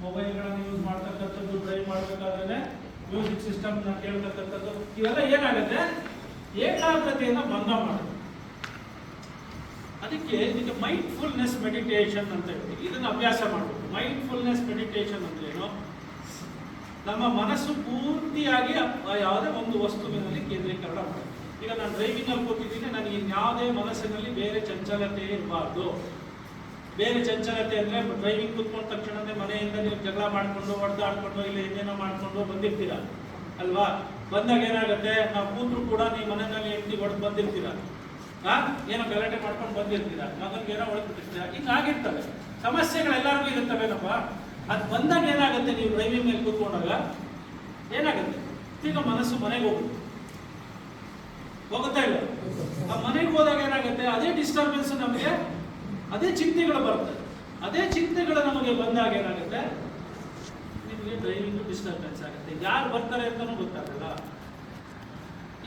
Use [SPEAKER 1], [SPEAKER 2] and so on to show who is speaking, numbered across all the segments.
[SPEAKER 1] ಮೊಬೈಲ್ಗಳನ್ನು ಯೂಸ್ ಮಾಡ್ತಕ್ಕಂಥದ್ದು, ಡ್ರೈವ್ ಮಾಡಬೇಕಾದ್ರೆ ಮ್ಯೂಸಿಕ್ ಸಿಸ್ಟಮ್ನ ಕೇಳ್ತಕ್ಕಂಥದ್ದು, ಇವೆಲ್ಲ ಏನಾಗುತ್ತೆ ಏಕಾಗ್ರತೆಯನ್ನು ಭಂಗ ಮಾಡುತ್ತೆ. ಅದಕ್ಕೆ ಇದಕ್ಕೆ ಮೈಂಡ್ಫುಲ್ನೆಸ್ ಮೆಡಿಟೇಷನ್ ಅಂತ ಹೇಳಿ ಇದನ್ನು ಅಭ್ಯಾಸ ಮಾಡಬೇಕು. ಮೈಂಡ್ಫುಲ್ನೆಸ್ ಮೆಡಿಟೇಷನ್ ಅಂದ್ರೆ ಏನು? ನಮ್ಮ ಮನಸ್ಸು ಪೂರ್ತಿಯಾಗಿ ಯಾವುದೇ ಒಂದು ವಸ್ತುವಿನಲ್ಲಿ ಕೇಂದ್ರೀಕರಣ ಮಾಡಬೇಕು. ಈಗ ನಾನು ಡ್ರೈವಿಂಗಲ್ಲಿ ಕೂತಿದ್ದೀನಿ, ನನಗೆ ಇನ್ಯಾವುದೇ ಮನಸ್ಸಿನಲ್ಲಿ ಬೇರೆ ಚಂಚಲತೆ ಇರಬಾರ್ದು. ಬೇರೆ ಚಂಚಲತೆ ಅಂದರೆ ಡ್ರೈವಿಂಗ್ ಕೂತ್ಕೊಂಡ ತಕ್ಷಣವೇ ಮನೆಯಿಂದ ನೀವು ಜಗಳ ಮಾಡಿಕೊಂಡು ಹೊಡೆದಾಡ್ಕೊಂಡು ಇಲ್ಲ ಏನೇನೋ ಮಾಡಿಕೊಂಡು ಬಂದಿರ್ತೀರ ಅಲ್ವಾ? ಬಂದಾಗ ಏನಾಗುತ್ತೆ, ನಾವು ಕೂತ್ರು ಕೂಡ ನೀವು ಮನೆಯಲ್ಲಿ ಹೆಂಡತಿ ಹೊಡೆದು ಬಂದಿರ್ತೀರ, ಏನೋ ಗಲಾಟೆ ಮಾಡ್ಕೊಂಡು ಬಂದಿರ್ತೀರ, ಮಗನಿಗೆ ಏನೋ ಹೊಡೆದ್ಬಿಟ್ಟಿರ್ತೀರ, ಹಿಂಗಾಗಿರ್ತವೆ ಸಮಸ್ಯೆಗಳೆಲ್ಲರಿಗೂ ಇರುತ್ತವೇನಪ್ಪ. ಅದು ಬಂದಾಗ ಏನಾಗುತ್ತೆ, ನೀವು ಡ್ರೈವಿಂಗ್ ಮೇಲೆ ಕೂತ್ಕೊಂಡಾಗ ಏನಾಗುತ್ತೆ, ಈಗ ಮನಸ್ಸು ಮನೆಗೆ ಹೋಗುತ್ತಾ ಇಲ್ಲ? ಆ ಮನೆಗೆ ಹೋದಾಗ ಏನಾಗುತ್ತೆ, ಅದೇ ಡಿಸ್ಟರ್ಬೆನ್ಸ್ ನಮಗೆ, ಅದೇ ಚಿಂತೆಗಳು ಬರ್ತದೆ. ಅದೇ ಚಿಂತೆಗಳು ನಮಗೆ ಬಂದಾಗ ಏನಾಗುತ್ತೆ, ನಿಮಗೆ ಡ್ರೈವಿಂಗ್ ಡಿಸ್ಟರ್ಬೆನ್ಸ್ ಆಗುತ್ತೆ. ಯಾರು ಬರ್ತಾರೆ ಅಂತಲೂ ಗೊತ್ತಾಗಲ್ಲ.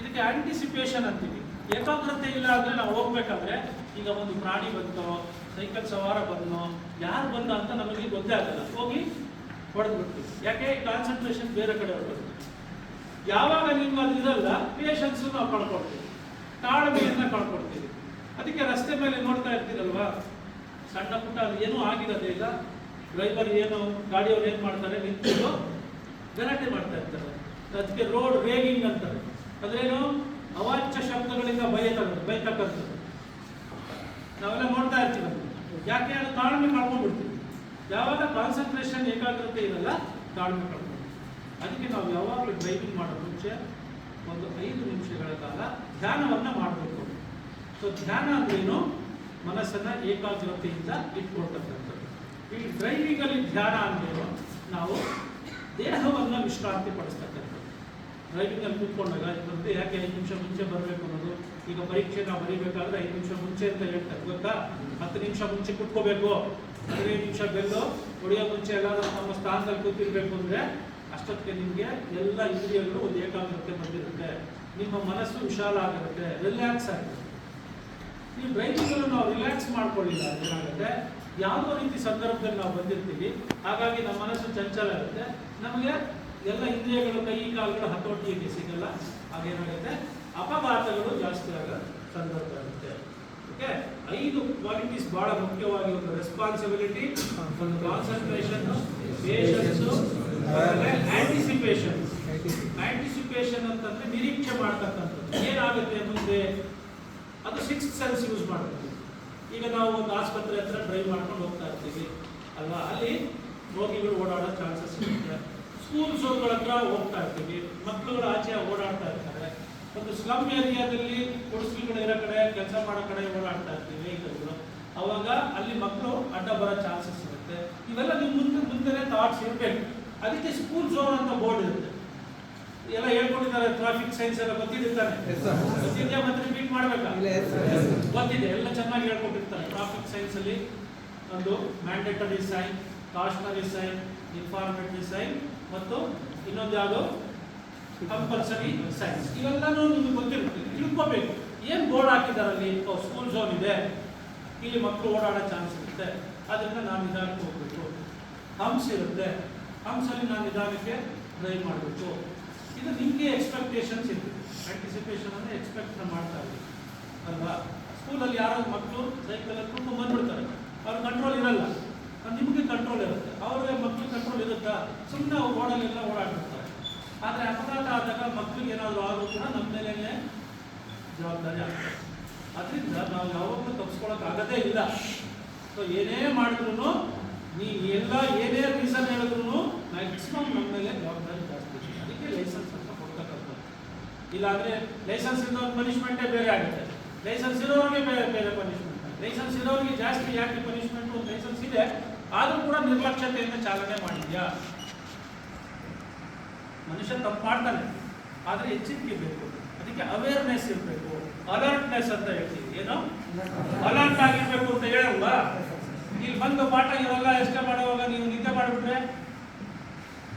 [SPEAKER 1] ಇದಕ್ಕೆ ಆಂಟಿಸಿಪೇಷನ್ ಅಂತೀವಿ. ಏಕಾಗ್ರತೆ ಇಲ್ಲ ಅಂದರೆ ನಾವು ಹೋಗ್ಬೇಕಾದ್ರೆ, ಈಗ ಒಂದು ಪ್ರಾಣಿ ಬಂತೋ, ಸೈಕಲ್ ಸವಾರ ಬಂದೋ, ಯಾರು ಬಂದ ಅಂತ ನಮಗೆ ಗೊತ್ತೇ ಆಗಲ್ಲ, ಹೋಗಿ ಹೊಡೆದು ಬಿಡ್ತೀವಿ. ಯಾಕೆ? ಕಾನ್ಸಂಟ್ರೇಷನ್ ಬೇರೆ ಕಡೆ ಹೊರಡ್ತೀವಿ. ಯಾವಾಗ ನಿಮ್ಗೆ ಅದು ಇರಲ್ಲ, ಪೇಷನ್ಸ್ ನಾವು ಕಳ್ಕೊಡ್ತೀವಿ, ತಾಳ್ಮೆಯನ್ನು ಕಳ್ಕೊಡ್ತೀವಿ. ಅದಕ್ಕೆ ರಸ್ತೆ ಮೇಲೆ ನೋಡ್ತಾ ಇರ್ತೀರಲ್ವಾ, ಸಣ್ಣ ಪುಟ್ಟ ಅದು ಏನೂ ಆಗಿರೋದೇ ಇಲ್ಲ, ಡ್ರೈವರ್ ಏನು ಗಾಡಿಯವ್ರು ಏನು ಮಾಡ್ತಾರೆ, ನಿಂತು ಗಲಾಟೆ ಮಾಡ್ತಾ ಇರ್ತಾರೆ. ಅದಕ್ಕೆ ರೋಡ್ ರೇಗಿಂಗ್ ಅಂತಾರೆ. ಅದ್ರೇನು? ಅವಾಚ್ಯ ಶಬ್ದಗಳಿಂದ ಬೈತಕ್ಕಂಥದ್ದು. ನಾವೆಲ್ಲ ನೋಡ್ತಾ ಇರ್ತೀವಿ. ಯಾಕೆ? ಅದು ತಾಳ್ಮೆ ಕಳ್ಕೊಂಡ್ಬಿಡ್ತೀವಿ. ಯಾವಾಗ ಕಾನ್ಸಂಟ್ರೇಷನ್ ಏಕಾಗ್ರತೆ ಇರಲ್ಲ, ತಾಳ್ಮೆ ಕಳ್ಕೊಂಡು. ಅದಕ್ಕೆ ನಾವು ಯಾವಾಗಲೂ ಡ್ರೈವಿಂಗ್ ಮಾಡೋ ಮುಂಚೆ ಒಂದು 5 ನಿಮಿಷಗಳ ಕಾಲ ಧ್ಯಾನವನ್ನು ಮಾಡಬೇಕು. ಸೊ ಧ್ಯಾನ ಅಂದ್ರೇನು? ಮನಸ್ಸನ್ನು ಏಕಾಗ್ರತೆಯಿಂದ ಇಟ್ಕೊಳ್ತಕ್ಕಂಥದ್ದು. ಈ ಡ್ರೈವಿಂಗಲ್ಲಿ ಧ್ಯಾನ ಅಂದ್ರೇನು? ನಾವು ದೇಹವನ್ನು ವಿಶ್ರಾಂತಿ ಪಡಿಸ್ತಕ್ಕಂಥದ್ದು. ಡ್ರೈವಿಂಗಲ್ಲಿ ಕೂತ್ಕೊಂಡಾಗ ಮತ್ತೆ ಯಾಕೆ 5 ನಿಮಿಷ ಮುಂಚೆ ಬರಬೇಕು ಅನ್ನೋದು? ಈಗ ಪರೀಕ್ಷೆ ನಾವು ಬರೀಬೇಕಾದ್ರೆ 5 ನಿಮಿಷ ಮುಂಚೆ ಅಂತ ಹೇಳ್ತಾರೆ ಗೊತ್ತಾ? 10 ನಿಮಿಷ ಮುಂಚೆ ಕೂತ್ಕೋಬೇಕು, 15 ನಿಮಿಷ ಬೆಲ್ಲು ಹೊಡೆಯೋ ಮುಂಚೆ ಎಲ್ಲಾದ್ರೂ ನಮ್ಮ ಸ್ಥಾನದಲ್ಲಿ ಕೂತಿರ್ಬೇಕು ಅಂದರೆ ಅಷ್ಟೊತ್ತಿಗೆ ನಿಮಗೆ ಎಲ್ಲ ಇಂದ್ರಿಯಗಳು ಒಂದು ಏಕಾಗ್ರತೆ ಬಂದಿರುತ್ತೆ, ನಿಮ್ಮ ಮನಸ್ಸು ವಿಶಾಲ ಆಗಿರುತ್ತೆ, ರಿಲ್ಯಾಕ್ಸ್ ಆಗುತ್ತೆ. ನೀವು ಡ್ರೈವಿಂಗಲ್ಲೂ ನಾವು ರಿಲ್ಯಾಕ್ಸ್ ಮಾಡ್ಕೊಳ್ಳಿಲ್ಲ ಏನಾಗುತ್ತೆ, ಯಾವುದೋ ರೀತಿ ಸಂದರ್ಭದಲ್ಲಿ ನಾವು ಬಂದಿರ್ತೀವಿ, ಹಾಗಾಗಿ ನಮ್ಮ ಮನಸ್ಸು ಚಂಚಲ ಇರುತ್ತೆ, ನಮಗೆ ಎಲ್ಲ ಇಂದ್ರಿಯಗಳು ಕೈ ಕಾಲುಗಳು ಹತೋಟಿಗೆ ಸಿಗಲ್ಲ. ಹಾಗೇನಾಗುತ್ತೆ, ಅಪಘಾತಗಳು ಜಾಸ್ತಿ ಆಗೋ ಸಂದರ್ಭ ಇರುತ್ತೆ. ಓಕೆ, 5 ಕ್ವಾಲಿಟೀಸ್ ಬಹಳ ಮುಖ್ಯವಾಗಿ. ಒಂದು ರೆಸ್ಪಾನ್ಸಿಬಿಲಿಟಿ, ಒಂದು ಕಾನ್ಸಂಟ್ರೇಷನ್, ಪೇಷನ್ಸು, ಆಂಟಿಸಿಪೇಷನ್. ಆಂಟಿಸಿಪೇಷನ್ ಅಂತಂದ್ರೆ ನಿರೀಕ್ಷೆ ಮಾಡ್ತಕ್ಕಂಥದ್ದು, ಏನಾಗುತ್ತೆ ಮುಂದೆ, ಅದು 6th ಸೆನ್ಸ್ ಯೂಸ್ ಮಾಡ್ತೀವಿ. ಈಗ ನಾವು ಒಂದು ಆಸ್ಪತ್ರೆ ಹತ್ರ ಡ್ರೈವ್ ಮಾಡ್ಕೊಂಡು ಹೋಗ್ತಾ ಇರ್ತೀವಿ ಅಲ್ವಾ, ಅಲ್ಲಿ ರೋಗಿಗಳು ಓಡಾಡೋ ಚಾನ್ಸಸ್ ಇರುತ್ತೆ. ಸ್ಕೂಲ್ ಝೋನ್ಗಳ ಹತ್ರ ಹೋಗ್ತಾ ಇರ್ತೀವಿ, ಮಕ್ಕಳುಗಳು ಆಚೆ ಓಡಾಡ್ತಾ ಇರ್ತಾರೆ. ಒಂದು ಸ್ಲಮ್ ಏರಿಯಾದಲ್ಲಿ ಗುಡಿಸಲುಗಳು ಇರೋ ಕಡೆ, ಕೆಲಸ ಮಾಡೋ ಕಡೆ ಓಡಾಡ್ತಾ ಇರ್ತೀವಿ ವೆಹಿಕಲ್ಗಳು, ಅವಾಗ ಅಲ್ಲಿ ಮಕ್ಕಳು ಅಡ್ಡ ಬರೋ ಚಾನ್ಸಸ್ ಇರುತ್ತೆ. ಇವೆಲ್ಲ ನಿಮ್ಮ ಮುಂದೆ ಥಾಟ್ಸ್ ಇರಬೇಕು. ಅದಕ್ಕೆ ಸ್ಕೂಲ್ ಝೋನ್ ಅಂತ ಬೋರ್ಡ್ ಇರುತ್ತೆ, ಎಲ್ಲ ಹೇಳ್ಕೊಂಡಿದ್ದಾರೆ. ಟ್ರಾಫಿಕ್ ಸೈನ್ಸ್ ಎಲ್ಲ ಗೊತ್ತಿರ್ತಾನೆ, ಗೊತ್ತಿದೆಯಾ? ಮತ್ತೆ ರಿಪೀಟ್ ಮಾಡ್ಬೇಕಾ? ಗೊತ್ತಿದೆ, ಎಲ್ಲ ಚೆನ್ನಾಗಿ ಹೇಳ್ಕೊಟ್ಟಿರ್ತಾರೆ. ಟ್ರಾಫಿಕ್ ಸೈನ್ಸ್ ಅಲ್ಲಿ ಒಂದು ಮ್ಯಾಂಡೇಟರಿ ಸೈನ್, ಕಾಷನರಿ ಸೈನ್, ಇನ್ಫಾರ್ಮೇಟರಿ ಸೈನ್ ಮತ್ತು ಇನ್ನೊಂದು ಯಾವುದು ಕಂಪಲ್ಸರಿ ಸೈನ್ಸ್. ಇವೆಲ್ಲನೂ ನಿಮಗೆ ಗೊತ್ತಿರುತ್ತೆ, ತಿಳ್ಕೋಬೇಕು. ಏನು ಬೋರ್ಡ್ ಹಾಕಿದ್ದಾರೆ ಅಲ್ಲಿ, ಸ್ಕೂಲ್ ಝೋನ್ ಇದೆ, ಇಲ್ಲಿ ಮಕ್ಕಳು ಓಡಾಡೋ ಚಾನ್ಸ್ ಇರುತ್ತೆ, ಅದರಿಂದ ನಾನು ನಿಧಾನಕ್ಕೆ ಹೋಗ್ಬೇಕು. ಹಂಪ್ಸ್ ಇರುತ್ತೆ, ಹಂಪ್ಸಲ್ಲಿ ನಾನು ನಿಧಾನಕ್ಕೆ ಡ್ರೈವ್ ಮಾಡಬೇಕು. ಇದು ನಿಮಗೆ ಎಕ್ಸ್ಪೆಕ್ಟೇಷನ್ಸ್ ಇರುತ್ತೆ. ಆಂಟಿಸಿಪೇಷನ್ ಅಂದರೆ ಎಕ್ಸ್ಪೆಕ್ಟ್ ಮಾಡ್ತಾ ಇದ್ದೀವಿ ಅಲ್ವಾ? ಸ್ಕೂಲಲ್ಲಿ ಯಾರೋ ಮಕ್ಕಳು ಸೈಕಲಲ್ಲಿ ಕೂತ್ಕೊಂಡು ಬಂದ್ಬಿಡ್ತಾರೆ, ಅವ್ರ ಕಂಟ್ರೋಲ್ ಇರಲ್ಲ, ನಿಮಗೆ ಕಂಟ್ರೋಲ್ ಇರುತ್ತೆ, ಅವ್ರಿಗೆ ಮಕ್ಳಿಗೆ ಕಂಟ್ರೋಲ್ ಇರುತ್ತಾ? ಸುಮ್ಮನೆ ಅವ್ರು ರೋಡಲ್ಲೆಲ್ಲ ಓಡಾಡ್ಬಿಡ್ತಾರೆ. ಆದರೆ ಅಪಘಾತ ಆದಾಗ ಮಕ್ಕಳಿಗೆ ಏನಾದರೂ ಆದರೂ ಕೂಡ ನಮ್ಮ ಮೇಲೇ ಜವಾಬ್ದಾರಿ ಆಗ್ತದೆ. ಅದರಿಂದ ನಾವು ಯಾವಾಗಲೂ ತಪ್ಪಿಸ್ಕೊಳ್ಳೋಕ್ಕಾಗದೇ ಇಲ್ಲ. ಸೊ ಏನೇ ಮಾಡಿದ್ರು, ನೀವು ಎಲ್ಲ ಏನೇ ರೀಸನ್ ಹೇಳಿದ್ರು ಮ್ಯಾಕ್ಸಿಮಮ್ ನಮ್ಮ ಮೇಲೆ ಜವಾಬ್ದಾರಿ ಜಾಸ್ತಿ. ಅದಕ್ಕೆ ಲೈಸೆನ್ಸ್ ಅಂತ ಕೊಡ್ತಕ್ಕಂಥದ್ದು. ಇಲ್ಲಾಂದರೆ ಲೈಸೆನ್ಸ್ ಇರೋದು ಪನಿಷ್ಮೆಂಟೇ ಬೇರೆ ಆಗುತ್ತೆ, ಲೈಸೆನ್ಸ್ ಇರೋರಿಗೆ ಬೇರೆ ಪನಿಷ್ಮೆಂಟ್. ಲೈಸೆನ್ಸ್ ಇರೋರಿಗೆ ಜಾಸ್ತಿ ಯಾಕೆ ಪನಿಷ್ಮೆಂಟು? ಲೈಸೆನ್ಸ್ ಇದೆ ಆದರೂ ಕೂಡ ನಿರ್ಲಕ್ಷ್ಯತೆಯಿಂದ ಚಾಲನೆ ಮಾಡಿದ್ಯಾ? ಮನುಷ್ಯ ತಪ್ಪು ಮಾಡ್ತಾನೆ, ಆದರೆ ಎಚ್ಚರಿಕೆ ಬೇಕು. ಅದಕ್ಕೆ ಅವೇರ್ನೆಸ್ ಇರಬೇಕು, ಅಲರ್ಟ್ನೆಸ್ ಅಂತ ಹೇಳ್ತೀವಿ. ಏನು ಅಲರ್ಟ್ ಆಗಿರ್ಬೇಕು ಅಂತ ಹೇಳಲ್ವಾ? ಇಲ್ಲಿ ಬಂದು ಪಾಠ ಇವೆಲ್ಲ ಎಷ್ಟೇ ಮಾಡುವಾಗ ನೀವು ನಿದ್ದೆ ಮಾಡಿಬಿಟ್ರೆ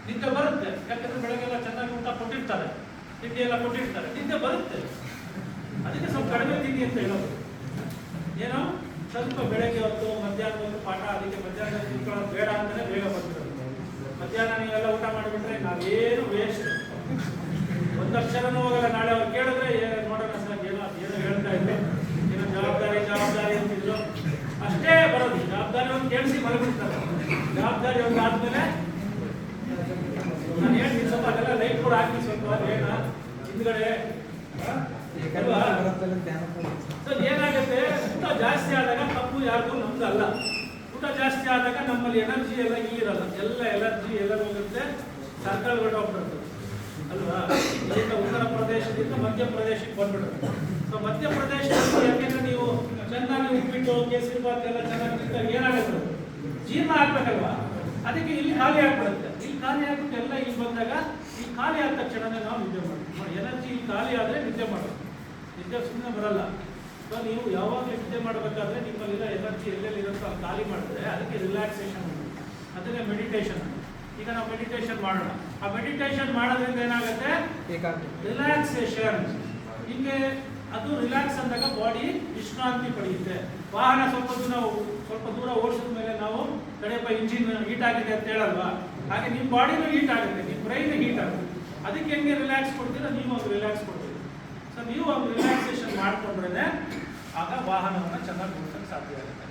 [SPEAKER 1] ನಿದ್ದೆ ಬರುತ್ತೆ. ಯಾಕಂದ್ರೆ ಬೆಳಗ್ಗೆಲ್ಲ ಚೆನ್ನಾಗಿ ಊಟ ಕೊಟ್ಟಿರ್ತಾರೆ, ತಿಂಡಿ ಎಲ್ಲ ಕೊಟ್ಟಿರ್ತಾರೆ, ನಿದ್ದೆ ಬರುತ್ತೆ. ಅದಕ್ಕೆ ಸ್ವಲ್ಪ ಕಡಿಮೆ ತಿಂಡಿ ಅಂತ ಹೇಳೋದು. ಏನೋ ಸ್ವಲ್ಪ ಬೆಳಗ್ಗೆ ಹೊತ್ತು ಮಧ್ಯಾಹ್ನ ಹೊತ್ತು ಪಾಠ, ಅದಕ್ಕೆ ಮಧ್ಯಾಹ್ನ ತಿಳ್ಕೊಳ್ಳೋದು ಬೇಡ ಅಂತಲೇ ಬೇಗ ಬಂದಿರೋದು. ಮಧ್ಯಾಹ್ನ ನೀವೆಲ್ಲ ಊಟ ಮಾಡಿಬಿಟ್ರೆ ನಾವೇನು ವೇಸ್ಟ್, ಒಂದು ಅಕ್ಷರನೂ ಹೋಗಲ್ಲ. ನಾಳೆ ಅವ್ರು ಕೇಳಿದ್ರೆ ನೋಡೋಣ ಸರ್ ಏನೋ ಹೇಳ್ತಾ ಇದ್ರು, ಏನೋ ಜವಾಬ್ದಾರಿ ಅಂತಿದ್ರು, ಅಷ್ಟೇ ಬರೋದು. ಜವಾಬ್ದಾರಿ ಒಂದು ಕೇಳಿಸಿ ಮಲಗಿಬಿಡ್ತಾರೆ. ಜವಾಬ್ದಾರಿ ಒಂದು ಆದ್ಮೇಲೆ ನಾನು ಹೇಳ್ತೀನಿ ಸ್ವಲ್ಪ ಅದೆಲ್ಲ ಲೈಟ್ ಕೂಡ ಹಾಕಿ ಸ್ವಲ್ಪ ಏನ ಹಿಂದ್ಗಡೆ ಅಲ್ವಾ. ಸೊ ಏನಾಗುತ್ತೆ, ಊಟ ಜಾಸ್ತಿ ಆದಾಗ ತಪ್ಪು ಯಾರಿಗೂ ನಮ್ದು ಅಲ್ಲ. ಊಟ ಜಾಸ್ತಿ ಆದಾಗ ನಮ್ಮಲ್ಲಿ ಎನರ್ಜಿ ಎಲ್ಲ ಇರಲ್ಲ, ಎಲ್ಲ ಎನರ್ಜಿ ಎಲ್ಲ ಹೋಗುತ್ತೆ, ಸರ್ಕಲ್ ಹೊರಟೋಗ್ಬಿಡುತ್ತೆ ಅಲ್ವಾ. ಇಲ್ಲಿಂದ ಉತ್ತರ ಪ್ರದೇಶದಿಂದ ಮಧ್ಯಪ್ರದೇಶಕ್ಕೆ ಬಂದ್ಬಿಡುತ್ತೆ. ಸೊ ಮಧ್ಯಪ್ರದೇಶದಲ್ಲಿ ಯಾಕೆಂದ್ರೆ ನೀವು ಚೆನ್ನಾಗಿ ಉಪ್ಪಿಟ್ಟು ಕೇಸರಿ ಬಾತ್ ಎಲ್ಲ ಚೆನ್ನಾಗಿ ತಿಂದಾಗ ಏನಾಗುತ್ತೆ, ಜೀರ್ಣ ಆಗ್ಬೇಕಲ್ವಾ. ಅದಕ್ಕೆ ಇಲ್ಲಿ ಖಾಲಿ ಆಗ್ಬಿಡುತ್ತೆ. ಇಲ್ಲಿ ಖಾಲಿ ಆಗ್ಬಿಟ್ಟು ಎಲ್ಲ ಇಲ್ಲಿ ಬಂದಾಗ ಇಲ್ಲಿ ಖಾಲಿ ಆದ ತಕ್ಷಣನೇ ನಾವು ನಿದ್ದೆ ಮಾಡ್ತೀವಿ. ಎನರ್ಜಿ ಇಲ್ಲಿ ಖಾಲಿ ಆದರೆ ನಿದ್ದೆ ಮಾಡೋದು, ನಿದ್ದೆ ಸುಮ್ಮನೆ ಬರಲ್ಲ. ಸೊ ನೀವು ಯಾವಾಗ ನಿದ್ದೆ ಮಾಡಬೇಕಾದ್ರೆ ನಿಮ್ಮಲ್ಲಿರೋ ಎನರ್ಜಿ ಎಲ್ಲೆಲ್ಲಿರುತ್ತೋ ಅಲ್ಲಿ ಖಾಲಿ ಮಾಡಿದ್ರೆ ಅದಕ್ಕೆ ರಿಲ್ಯಾಕ್ಸೇಷನ್, ಅದನ್ನೇ ಮೆಡಿಟೇಷನ್. ಈಗ ನಾವು ಮೆಡಿಟೇಷನ್ ಮಾಡೋಣ. ಆ ಮೆಡಿಟೇಷನ್ ಮಾಡೋದ್ರಿಂದ ಏನಾಗುತ್ತೆ, ರಿಲ್ಯಾಕ್ಸೇಷನ್. ಹಿಂಗೆ ಅದು ರಿಲ್ಯಾಕ್ಸ್ ಅಂದಾಗ ಬಾಡಿ ವಿಶ್ರಾಂತಿ ಪಡೆಯುತ್ತೆ. ವಾಹನ ಸ್ವಲ್ಪ ದೂರ ಓಡಿಸಿದ ಮೇಲೆ ನಾವು ಕಡೆಯಪ್ಪ ಇಂಜಿನ್ ಹೀಟ್ ಆಗಿದೆ ಅಂತ ಹೇಳಲ್ವಾ, ಹಾಗೆ ನಿಮ್ಮ ಬಾಡಿನೂ ಹೀಟ್ ಆಗುತ್ತೆ, ನಿಮ್ಮ ಬ್ರೈನ್ ಹೀಟ್ ಆಗುತ್ತೆ. ಅದಕ್ಕೆ ಹೆಂಗೆ ರಿಲ್ಯಾಕ್ಸ್ ಕೊಡ್ತೀರಾ, ನೀವು ಅದು ರಿಲ್ಯಾಕ್ಸ್ ಕೊಡ್ತೀರಿ. ಸೊ ನೀವು ಒಂದು ರಿಲ್ಯಾಕ್ಸೇಷನ್ ಮಾಡಿಕೊಂಡ್ರೆ ಆಗ ವಾಹನವನ್ನು ಚೆನ್ನಾಗಿ ಓಡಿಸೋಕ್ಕೆ ಸಾಧ್ಯ ಆಗುತ್ತೆ.